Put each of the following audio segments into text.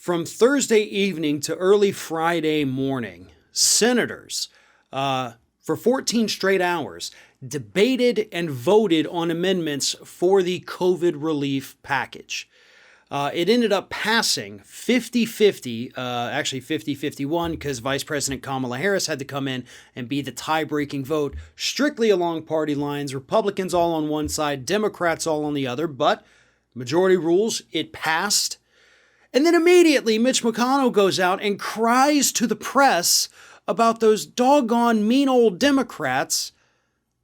From Thursday evening to early Friday morning, senators, for 14 straight hours, debated and voted on amendments for the COVID relief package. It ended up passing 50-50, actually 50-51, because Vice President Kamala Harris had to come in and be the tie-breaking vote, strictly along party lines, Republicans all on one side, Democrats all on the other, but majority rules, it passed. And then immediately Mitch McConnell goes out and cries to the press about those doggone mean old Democrats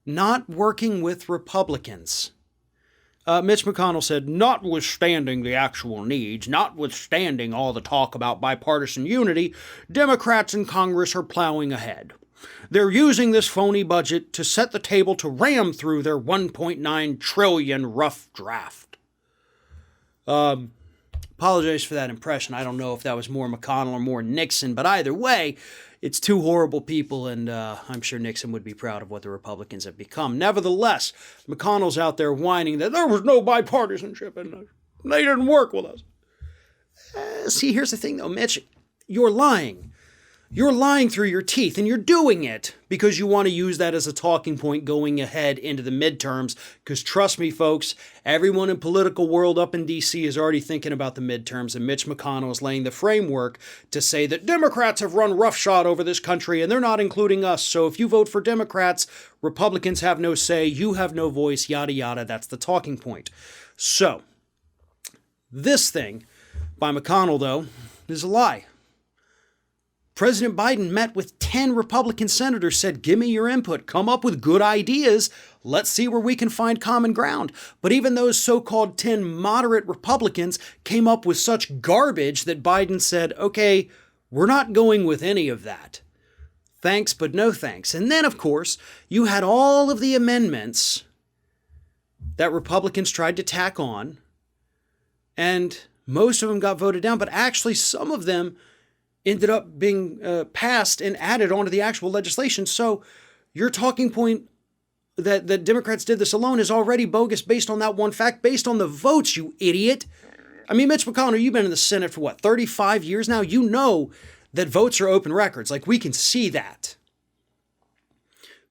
not working with Republicans. Mitch McConnell said, notwithstanding the actual needs, notwithstanding all the talk about bipartisan unity, Democrats in Congress are plowing ahead. They're using this phony budget to set the table to ram through their $1.9 trillion rough draft. Apologize for that impression. I don't know if that was more McConnell or more Nixon, but either way, it's two horrible people, and I'm sure Nixon would be proud of what the Republicans have become. Nevertheless, McConnell's out there whining that there was no bipartisanship and they didn't work with us. See, here's the thing, though, Mitch. You're lying. You're lying through your teeth, and you're doing it because you want to use that as a talking point going ahead into the midterms. Because trust me, folks, everyone in political world up in D.C. is already thinking about the midterms, and Mitch McConnell is laying the framework to say that Democrats have run roughshod over this country, and they're not including us. So if you vote for Democrats, Republicans have no say, you have no voice, yada, yada. That's the talking point. So this thing by McConnell, though, is a lie. President Biden met with 10 Republican senators, said, give me your input, come up with good ideas, let's see where we can find common ground. But even those so-called 10 moderate Republicans came up with such garbage that Biden said, okay, we're not going with any of that. Thanks, but no thanks. And then, of course, you had all of the amendments that Republicans tried to tack on, and most of them got voted down, but actually some of them ended up being passed and added onto the actual legislation. So your talking point that Democrats did this alone is already bogus based on that one fact, based on the votes, you idiot. I mean, Mitch McConnell, you've been in the Senate for 35 years now? You know that votes are open records. Like, we can see that.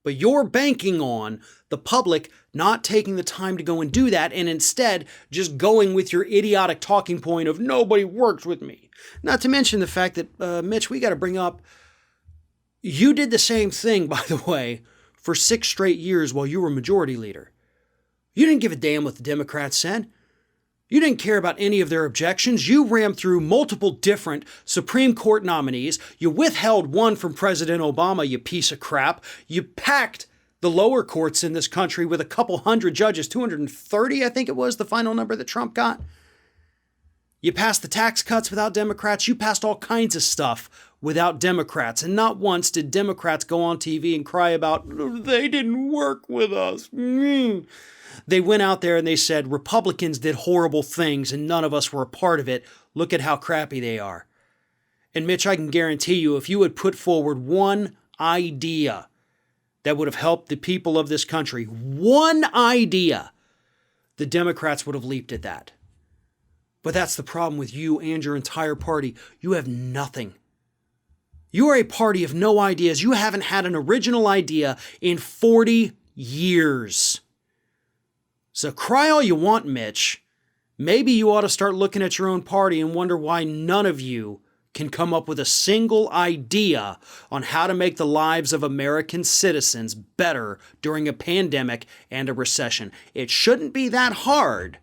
But you're banking on the public not taking the time to go and do that, and instead just going with your idiotic talking point of nobody works with me. Not to mention the fact that, Mitch, we got to bring up, you did the same thing, by the way, for 6 straight years while you were majority leader. You didn't give a damn what the Democrats said. You didn't care about any of their objections. You rammed through multiple different Supreme Court nominees. You withheld one from President Obama, you piece of crap. You packed the lower courts in this country with a couple hundred judges, 230, I think it was the final number that Trump got. You passed the tax cuts without Democrats. You passed all kinds of stuff without Democrats. And not once did Democrats go on TV and cry about, they didn't work with us. They went out there and they said, Republicans did horrible things and none of us were a part of it. Look at how crappy they are. And Mitch, I can guarantee you, if you had put forward one idea that would have helped the people of this country, one idea, the Democrats would have leaped at that. But that's the problem with you and your entire party. You have nothing. You are a party of no ideas. You haven't had an original idea in 40 years. So cry all you want, Mitch. Maybe you ought to start looking at your own party and wonder why none of you can come up with a single idea on how to make the lives of American citizens better during a pandemic and a recession. It shouldn't be that hard,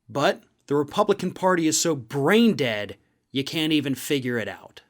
but the Republican Party is so brain dead, you can't even figure it out.